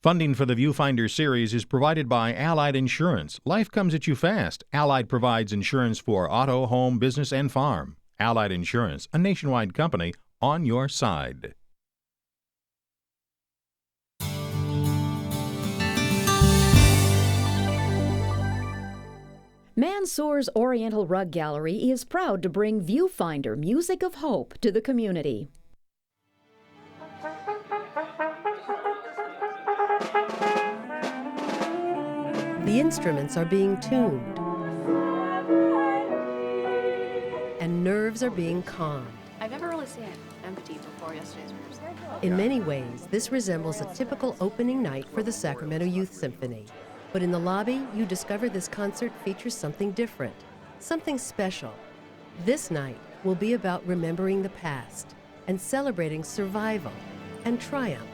Funding for the Viewfinder series is provided by Allied Insurance. Life comes at you fast. Allied provides insurance for auto, home, business, and farm. Allied Insurance, a nationwide company, on your side. Mansour's Oriental Rug Gallery is proud to bring Viewfinder Music of Hope to the community. The instruments are being tuned, and nerves are being calmed. I've never really seen it empty before yesterday's rehearsal. In many ways, this resembles a typical opening night for the Sacramento Youth Symphony. But in the lobby, you discover this concert features something different, something special. This night will be about remembering the past and celebrating survival and triumph.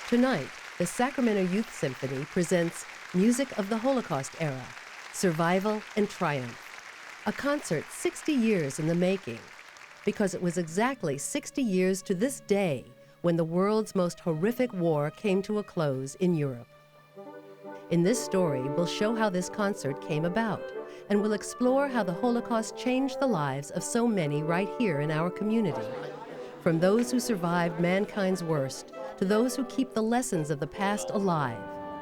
Tonight, the Sacramento Youth Symphony presents Music of the Holocaust Era, Survival and Triumph, a concert 60 years in the making, because it was exactly 60 years to this day when the world's most horrific war came to a close in Europe. In this story, we'll show how this concert came about, and we'll explore how the Holocaust changed the lives of so many right here in our community. From those who survived mankind's worst, to those who keep the lessons of the past alive,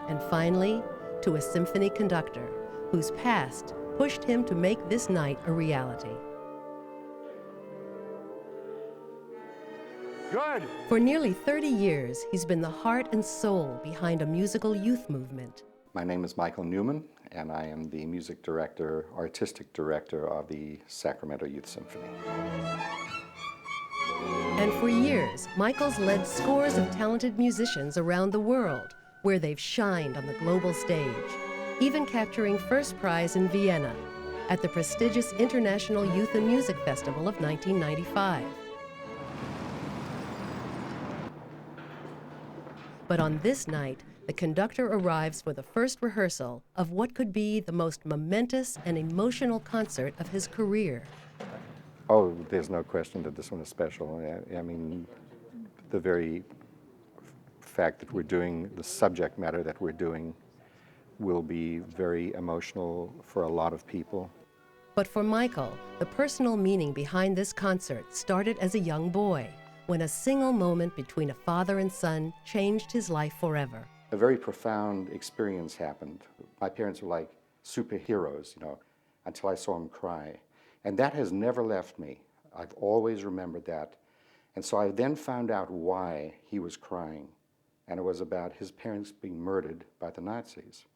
and finally, to a symphony conductor whose past pushed him to make this night a reality. Good. For nearly 30 years, he's been the heart and soul behind a musical youth movement. My name is Michael Neumann, and I am the music director, artistic director of the Sacramento Youth Symphony. And for years, Michael's led scores of talented musicians around the world, where they've shined on the global stage, even capturing first prize in Vienna at the prestigious International Youth and Music Festival of 1995. But on this night, the conductor arrives for the first rehearsal of what could be the most momentous and emotional concert of his career. Oh, there's no question that this one is special. I mean, the very fact that we're doing the subject matter that we're doing will be very emotional for a lot of people. But for Michael, the personal meaning behind this concert started as a young boy, when a single moment between a father and son changed his life forever. A very profound experience happened. My parents were like superheroes, until I saw them cry. And that has never left me. I've always remembered that. And so I then found out why he was crying. And it was about his parents being murdered by the Nazis.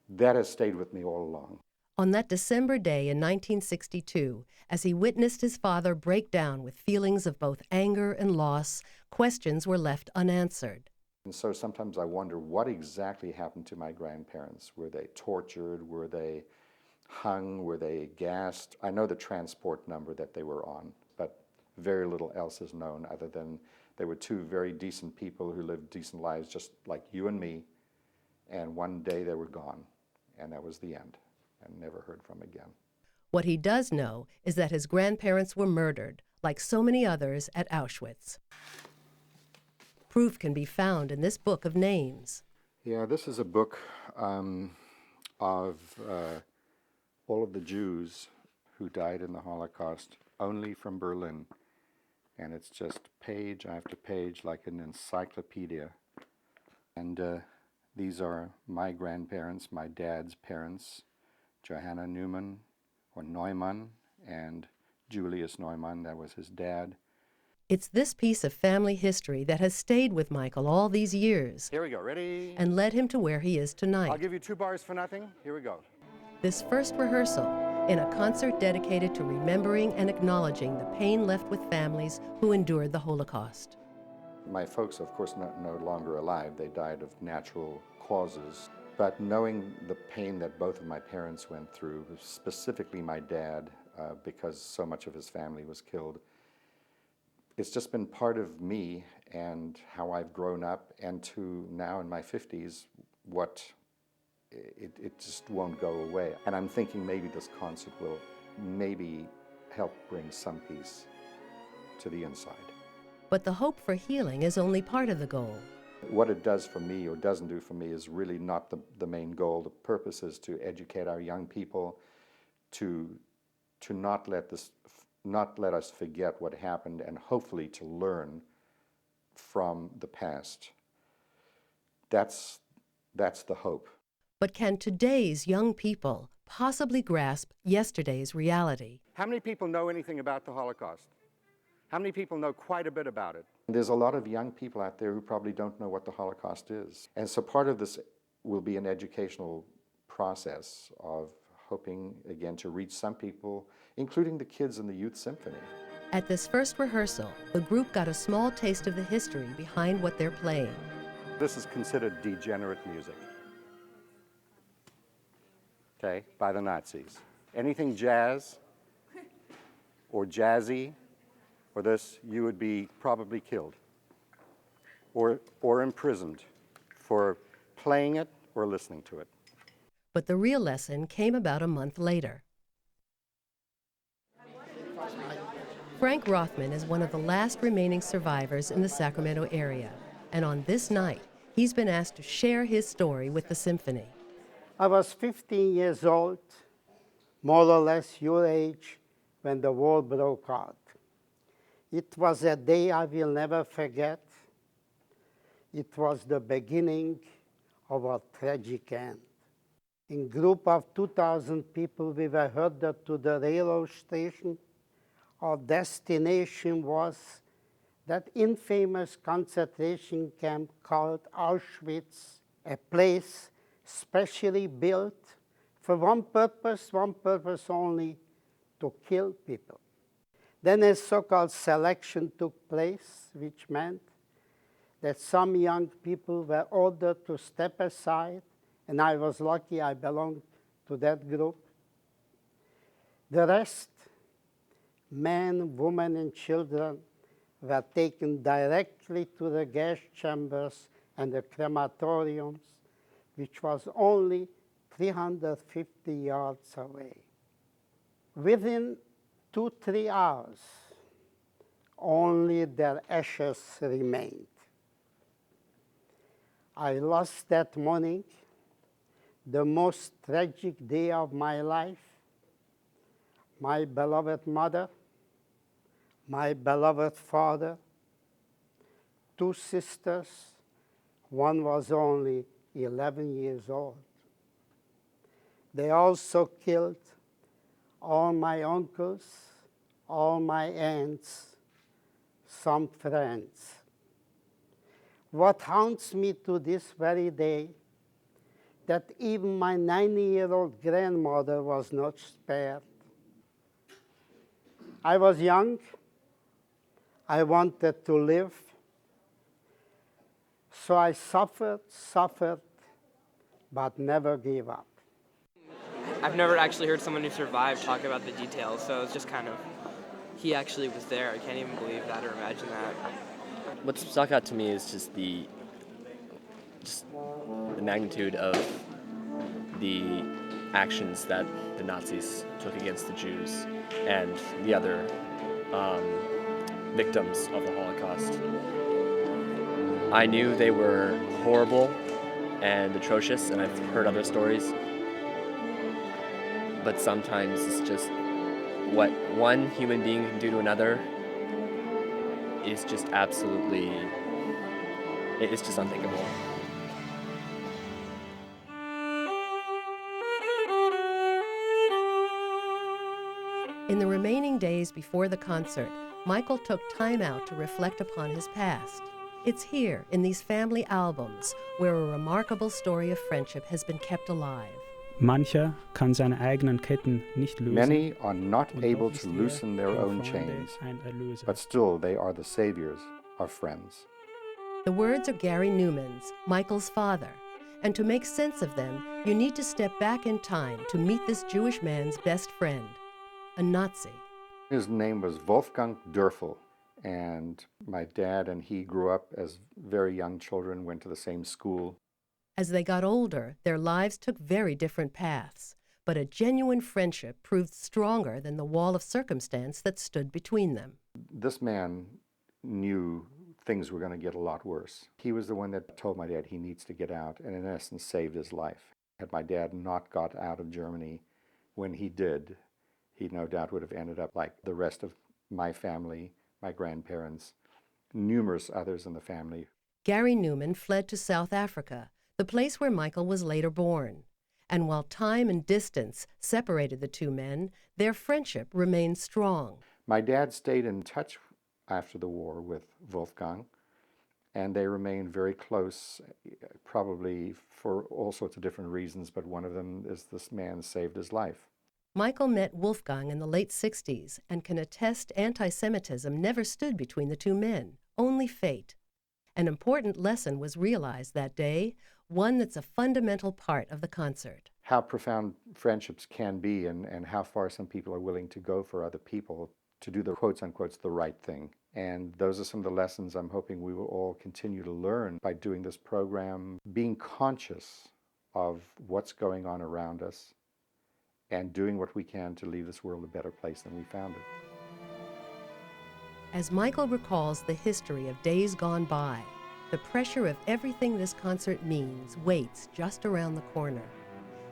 That has stayed with me all along. On that December day in 1962, as he witnessed his father break down with feelings of both anger and loss, questions were left unanswered. And so sometimes I wonder what exactly happened to my grandparents. Were they tortured? Were they hung? Were they gassed? I know the transport number that they were on, but very little else is known other than they were two very decent people who lived decent lives just like you and me, and one day they were gone, and that was the end, and never heard from again. What he does know is that his grandparents were murdered, like so many others, at Auschwitz. Proof can be found in this book of names. Yeah, this is a book of all of the Jews who died in the Holocaust, only from Berlin. And it's just page after page, like an encyclopedia. And these are my grandparents, my dad's parents, Johanna Neumann, or Neumann, and Julius Neumann, that was his dad. It's this piece of family history that has stayed with Michael all these years. Here we go, ready? And led him to where he is tonight. I'll give you 2 bars for nothing. Here we go. This first rehearsal, in a concert dedicated to remembering and acknowledging the pain left with families who endured the Holocaust. My folks, of course, no longer alive. They died of natural causes. But knowing the pain that both of my parents went through, specifically my dad, because so much of his family was killed, it's just been part of me and how I've grown up, and to now in my 50s, it just won't go away. And I'm thinking maybe this concert will maybe help bring some peace to the inside. But the hope for healing is only part of the goal. What it does for me or doesn't do for me is really not the main goal. The purpose is to educate our young people to not let us forget what happened, and hopefully to learn from the past. That's the hope. But can today's young people possibly grasp yesterday's reality? How many people know anything about the Holocaust? How many people know quite a bit about it? There's a lot of young people out there who probably don't know what the Holocaust is. And so part of this will be an educational process of hoping, again, to reach some people, including the kids in the Youth Symphony. At this first rehearsal, the group got a small taste of the history behind what they're playing. This is considered degenerate music, okay, by the Nazis. Anything jazz or jazzy or this, you would be probably killed or imprisoned for playing it or listening to it. But the real lesson came about a month later. Frank Rothman is one of the last remaining survivors in the Sacramento area, and on this night, he's been asked to share his story with the symphony. I was 15 years old, more or less your age, when the war broke out. It was a day I will never forget. It was the beginning of a tragic end. In a group of 2,000 people, we were herded to the railroad station. Our destination was that infamous concentration camp called Auschwitz, a place specially built for one purpose only, to kill people. Then a so-called selection took place, which meant that some young people were ordered to step aside, and I was lucky I belonged to that group. The rest, men, women, and children, were taken directly to the gas chambers and the crematoriums, which was only 350 yards away. Within 2-3 hours, only their ashes remained. I lost that morning the most tragic day of my life, my beloved mother, my beloved father, 2 sisters. One was only 11 years old. They also killed all my uncles, all my aunts, some friends. What haunts me to this very day, that even my 90-year-old grandmother was not spared. I was young. I wanted to live. So I suffered, but never gave up. I've never actually heard someone who survived talk about the details, so it's just kind of, he actually was there. I can't even believe that or imagine that. What stuck out to me is just the magnitude of the actions that the Nazis took against the Jews and the other victims of the Holocaust. I knew they were horrible and atrocious, and I've heard other stories. But sometimes it's just what one human being can do to another is just absolutely, it's just unthinkable. In the remaining days before the concert, Michael took time out to reflect upon his past. It's here, in these family albums, where a remarkable story of friendship has been kept alive. Mancher kann seine eigenen Ketten nicht lösen. Many are not able to loosen their own chains, but still they are the saviors of friends. The words are Gary Newman's, Michael's father, and to make sense of them, you need to step back in time to meet this Jewish man's best friend, a Nazi. His name was Wolfgang Dörfel, And my dad and he grew up as very young children, went to the same school. As they got older, their lives took very different paths, but a genuine friendship proved stronger than the wall of circumstance that stood between them. This man knew things were going to get a lot worse. He was the one that told my dad he needs to get out, and in essence saved his life. Had my dad not got out of Germany when he did, he no doubt would have ended up like the rest of my family, my grandparents, numerous others in the family. Gary Neumann fled to South Africa, the place where Michael was later born. And while time and distance separated the two men, their friendship remained strong. My dad stayed in touch after the war with Wolfgang, and they remained very close, probably for all sorts of different reasons, but one of them is this man saved his life. Michael met Wolfgang in the late 60s and can attest anti-Semitism never stood between the two men, only fate. An important lesson was realized that day, one that's a fundamental part of the concert. How profound friendships can be and how far some people are willing to go for other people to do the quotes unquotes the right thing. And those are some of the lessons I'm hoping we will all continue to learn by doing this program, being conscious of what's going on around us and doing what we can to leave this world a better place than we found it. As Michael recalls the history of days gone by, the pressure of everything this concert means waits just around the corner.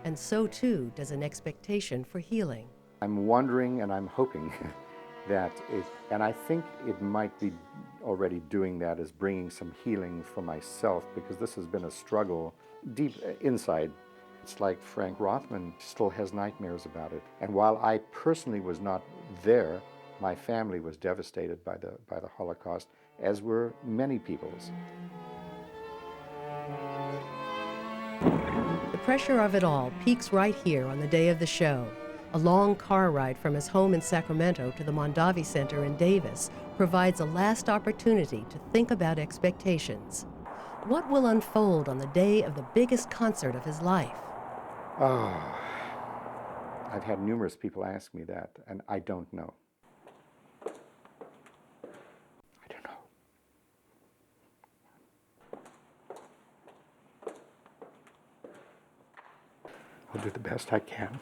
And so too does an expectation for healing. I'm wondering and I'm hoping that and I think it might be already doing that, is bringing some healing for myself, because this has been a struggle deep inside. It's like Frank Rothman still has nightmares about it. And while I personally was not there, my family was devastated by the Holocaust, as were many peoples. The pressure of it all peaks right here on the day of the show. A long car ride from his home in Sacramento to the Mondavi Center in Davis provides a last opportunity to think about expectations. What will unfold on the day of the biggest concert of his life? Oh, I've had numerous people ask me that, and I don't know. I don't know. I'll do the best I can.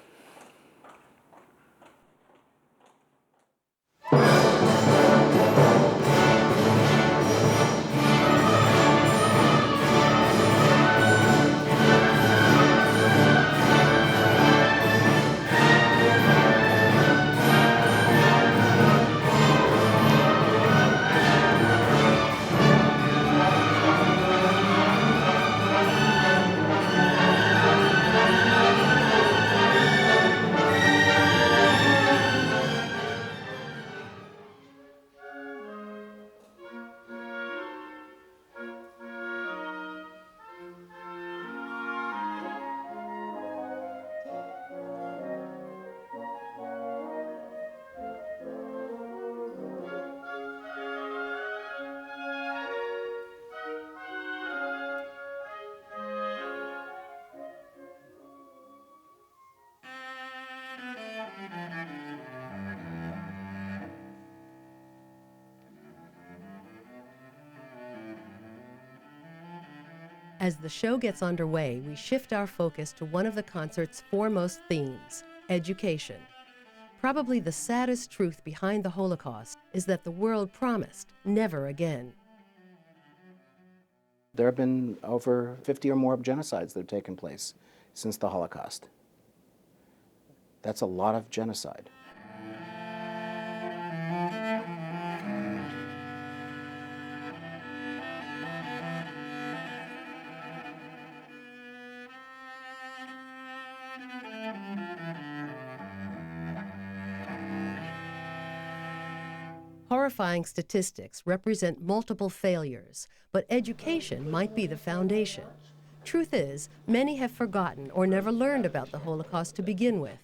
As the show gets underway, we shift our focus to one of the concert's foremost themes, education. Probably the saddest truth behind the Holocaust is that the world promised never again. There have been over 50 or more genocides that have taken place since the Holocaust. That's a lot of genocide. Horrifying statistics represent multiple failures, but education might be the foundation. Truth is, many have forgotten or never learned about the Holocaust to begin with.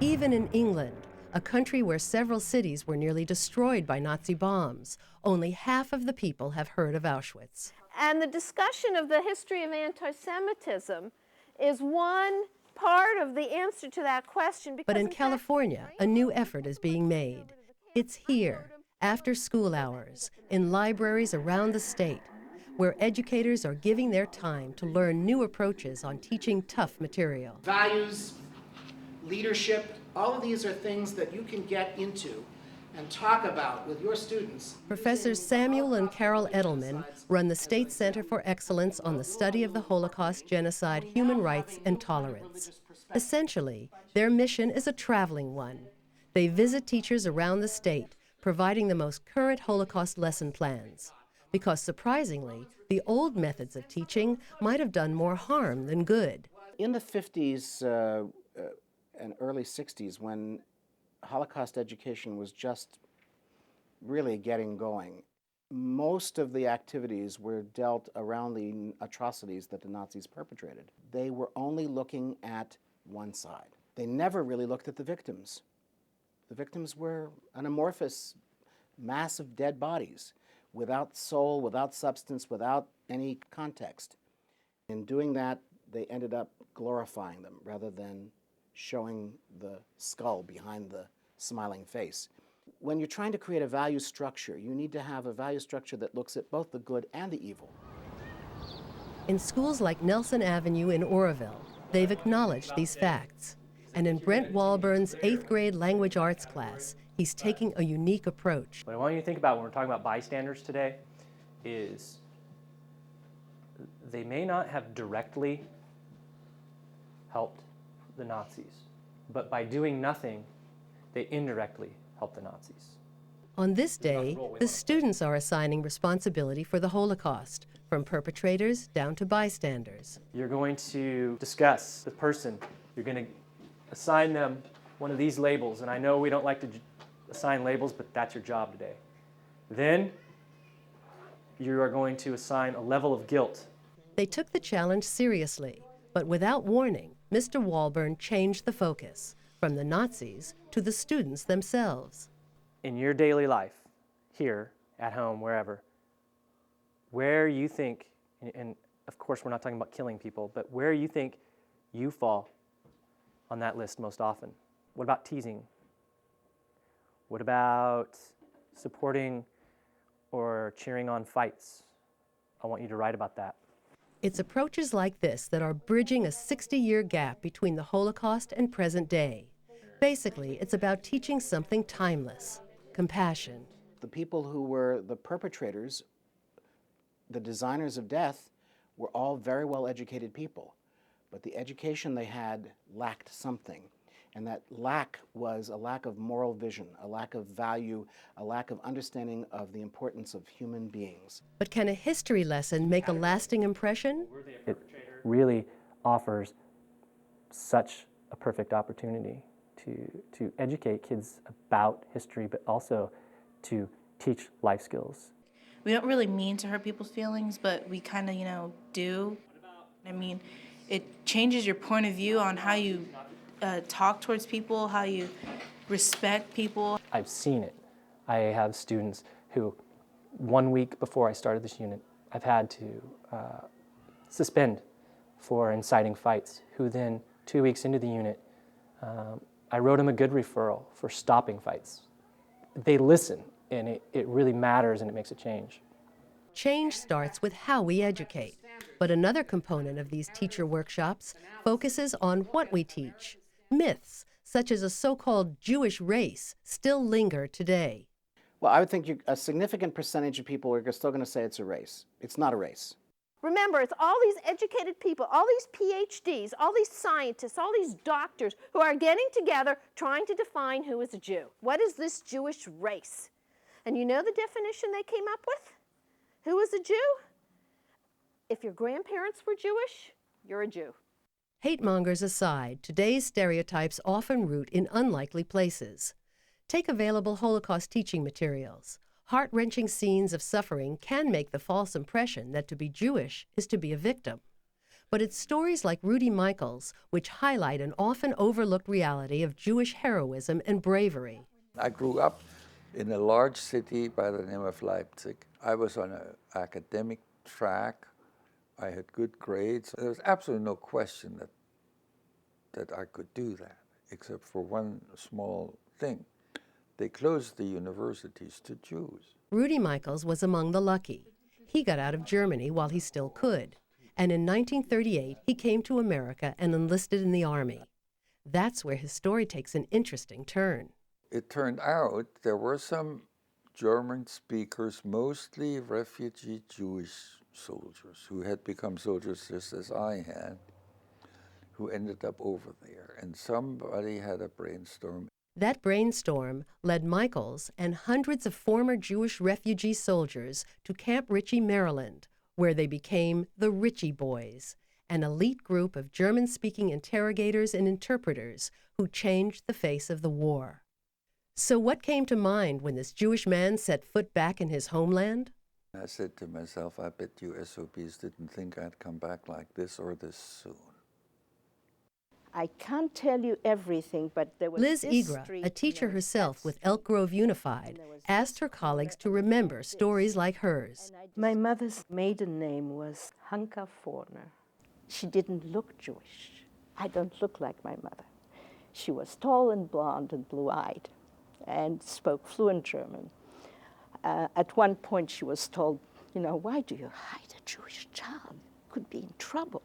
Even in England, a country where several cities were nearly destroyed by Nazi bombs, only half of the people have heard of Auschwitz. And the discussion of the history of anti-Semitism is one part of the answer to that question. But in California, a new effort is being made. It's here, after school hours, in libraries around the state, where educators are giving their time to learn new approaches on teaching tough material. Values, leadership, all of these are things that you can get into and talk about with your students. Professors Samuel and Carol Edelman run the State Center for Excellence on the Study of the Holocaust, Genocide, Human Rights, and Tolerance. Essentially, their mission is a traveling one. They visit teachers around the state, providing the most current Holocaust lesson plans. Because surprisingly, the old methods of teaching might have done more harm than good. In the 50s and early 60s, when Holocaust education was just really getting going, most of the activities were dealt around the atrocities that the Nazis perpetrated. They were only looking at one side. They never really looked at the victims. The victims were an amorphous mass of dead bodies, without soul, without substance, without any context. In doing that, they ended up glorifying them rather than showing the skull behind the smiling face. When you're trying to create a value structure, you need to have a value structure that looks at both the good and the evil. In schools like Nelson Avenue in Oroville, they've acknowledged these facts. And in Brent Walburn's 8th grade language arts class, he's taking a unique approach. What I want you to think about when we're talking about bystanders today is they may not have directly helped the Nazis, but by doing nothing, they indirectly helped the Nazis. On this day, the students are assigning responsibility for the Holocaust, from perpetrators down to bystanders. You're going to discuss the person. You're going to assign them one of these labels, and I know we don't like to assign labels, but that's your job today. Then you are going to assign a level of guilt. They took the challenge seriously, but without warning, Mr. Walburn changed the focus from the Nazis to the students themselves. In your daily life, here, at home, wherever, where you think, and of course we're not talking about killing people, but where you think you fall on that list most often. What about teasing? What about supporting or cheering on fights? I want you to write about that. It's approaches like this that are bridging a 60-year gap between the Holocaust and present day. Basically, it's about teaching something timeless, compassion. The people who were the perpetrators, the designers of death, were all very well-educated people. But the education they had lacked something. And that lack was a lack of moral vision, a lack of value, a lack of understanding of the importance of human beings. But can a history lesson make a lasting impression? It really offers such a perfect opportunity to educate kids about history, but also to teach life skills. We don't really mean to hurt people's feelings, but we kind of, do. I mean, it changes your point of view on how you talk towards people, how you respect people. I've seen it. I have students who, 1 week before I started this unit, I've had to suspend for inciting fights, who then 2 weeks into the unit, I wrote them a good referral for stopping fights. They listen, and it really matters, and it makes a change. Change starts with how we educate. But another component of these teacher workshops focuses on what we teach. Myths, such as a so-called Jewish race, still linger today. Well, I would think a significant percentage of people are still going to say it's a race. It's not a race. Remember, it's all these educated people, all these PhDs, all these scientists, all these doctors who are getting together trying to define who is a Jew. What is this Jewish race? And you know the definition they came up with? Who is a Jew? If your grandparents were Jewish, you're a Jew. Hate mongers aside, today's stereotypes often root in unlikely places. Take available Holocaust teaching materials. Heart-wrenching scenes of suffering can make the false impression that to be Jewish is to be a victim. But it's stories like Rudy Michael's which highlight an often overlooked reality of Jewish heroism and bravery. I grew up in a large city by the name of Leipzig. I was on an academic track. I had good grades. There was absolutely no question that I could do that, except for one small thing. They closed the universities to Jews. Rudy Michaels was among the lucky. He got out of Germany while he still could. And in 1938, he came to America and enlisted in the Army. That's where his story takes an interesting turn. It turned out there were some German speakers, mostly refugee Jewish soldiers, who had become soldiers just as I had, who ended up over there. And somebody had a brainstorm. That brainstorm led Michaels and hundreds of former Jewish refugee soldiers to Camp Ritchie, Maryland, where they became the Ritchie Boys, an elite group of German-speaking interrogators and interpreters who changed the face of the war. So what came to mind when this Jewish man set foot back in his homeland? I said to myself, I bet you SOBs didn't think I'd come back like this or this soon. I can't tell you everything, but there was Liz Igra, a teacher herself with Elk Grove Unified, asked her colleagues to remember stories like hers. My mother's maiden name was Hanka Forner. She didn't look Jewish. I don't look like my mother. She was tall and blonde and blue-eyed and spoke fluent German. At one point she was told, why do you hide a Jewish child? Could be in trouble.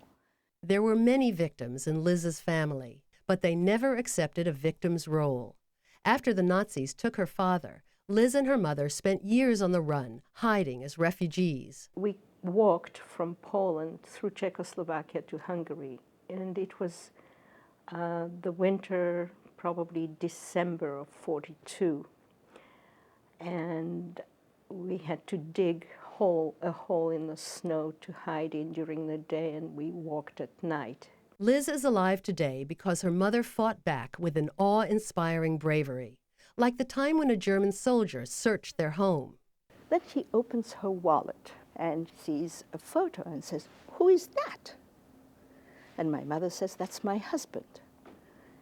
There were many victims in Liz's family, but they never accepted a victim's role. After the Nazis took her father, Liz and her mother spent years on the run, hiding as refugees. We walked from Poland through Czechoslovakia to Hungary, and it was the winter, probably December of '42. And we had to dig a hole in the snow to hide in during the day, and we walked at night. Liz is alive today because her mother fought back with an awe-inspiring bravery, like the time when a German soldier searched their home. Then she opens her wallet and sees a photo and says, "Who is that?" And my mother says, "That's my husband."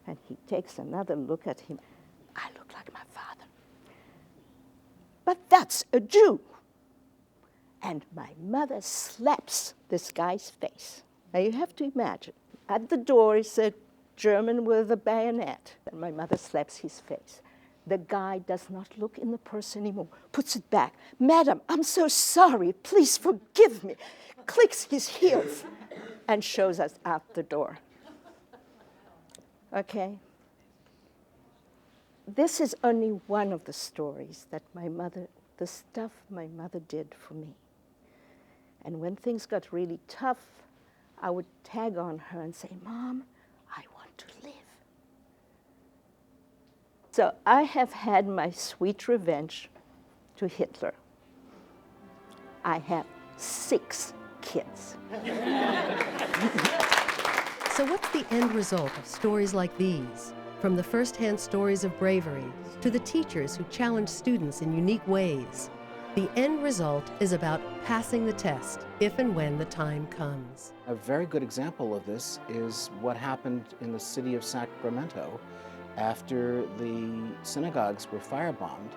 And he takes another look at him. "I look like my father. But that's a Jew." And my mother slaps this guy's face. Now you have to imagine, at the door is a German with a bayonet, and my mother slaps his face. The guy does not look in the purse anymore, puts it back. "Madam, I'm so sorry, please forgive me," clicks his heels, and shows us out the door. Okay? This is only one of the stories that the stuff my mother did for me. And when things got really tough, I would tag on her and say, "Mom, I want to live." So I have had my sweet revenge to Hitler. I have 6 kids. So what's the end result of stories like these? From the first-hand stories of bravery to the teachers who challenge students in unique ways. The end result is about passing the test if and when the time comes. A very good example of this is what happened in the city of Sacramento after the synagogues were firebombed.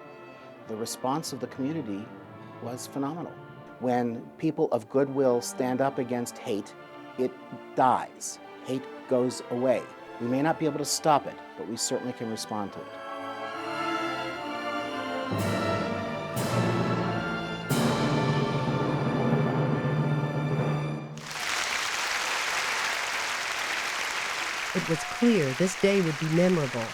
The response of the community was phenomenal. When people of goodwill stand up against hate, it dies. Hate goes away. We may not be able to stop it, but we certainly can respond to it. It was clear this day would be memorable,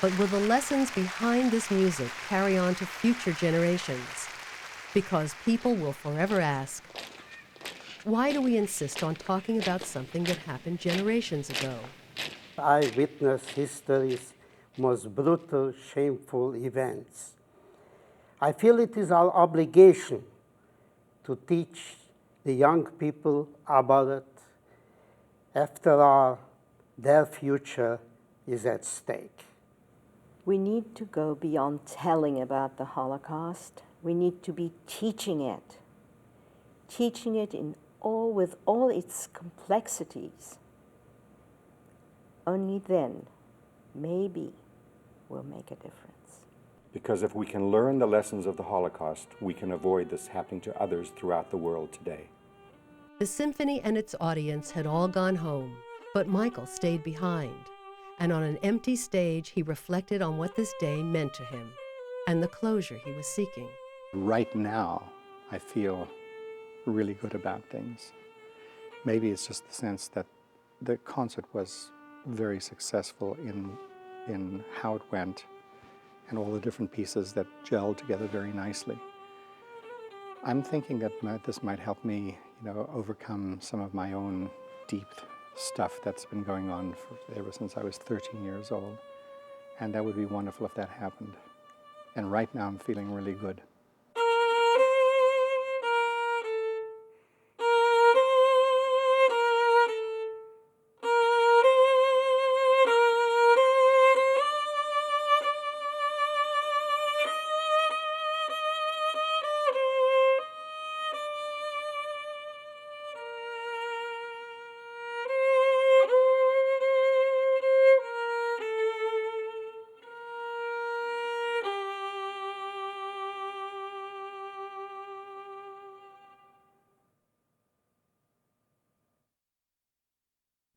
but will the lessons behind this music carry on to future generations? Because people will forever ask, why do we insist on talking about something that happened generations ago? I witnessed history's most brutal, shameful events. I feel it is our obligation to teach the young people about it. After all, their future is at stake. We need to go beyond telling about the Holocaust. We need to be teaching it with all its complexities. Only then, maybe, we'll make a difference. Because if we can learn the lessons of the Holocaust, we can avoid this happening to others throughout the world today. The symphony and its audience had all gone home, but Michael stayed behind. And on an empty stage, he reflected on what this day meant to him and the closure he was seeking. Right now, I feel really good about things. Maybe it's just the sense that the concert was very successful in how it went and all the different pieces that gelled together very nicely. I'm thinking that this might help me, overcome some of my own deep stuff that's been going on ever since I was 13 years old. And that would be wonderful if that happened. And right now I'm feeling really good.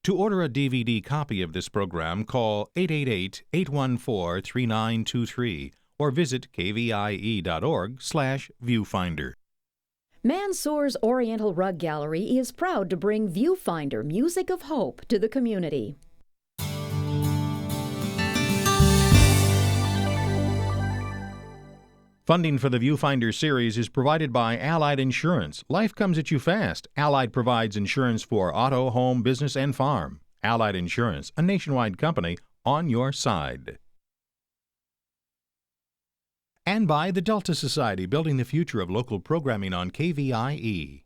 To order a DVD copy of this program, call 888-814-3923 or visit kvie.org/viewfinder. Mansour's Oriental Rug Gallery is proud to bring Viewfinder Music of Hope to the community. Funding for the Viewfinder series is provided by Allied Insurance. Life comes at you fast. Allied provides insurance for auto, home, business, and farm. Allied Insurance, a nationwide company, on your side. And by the Delta Society, building the future of local programming on KVIE.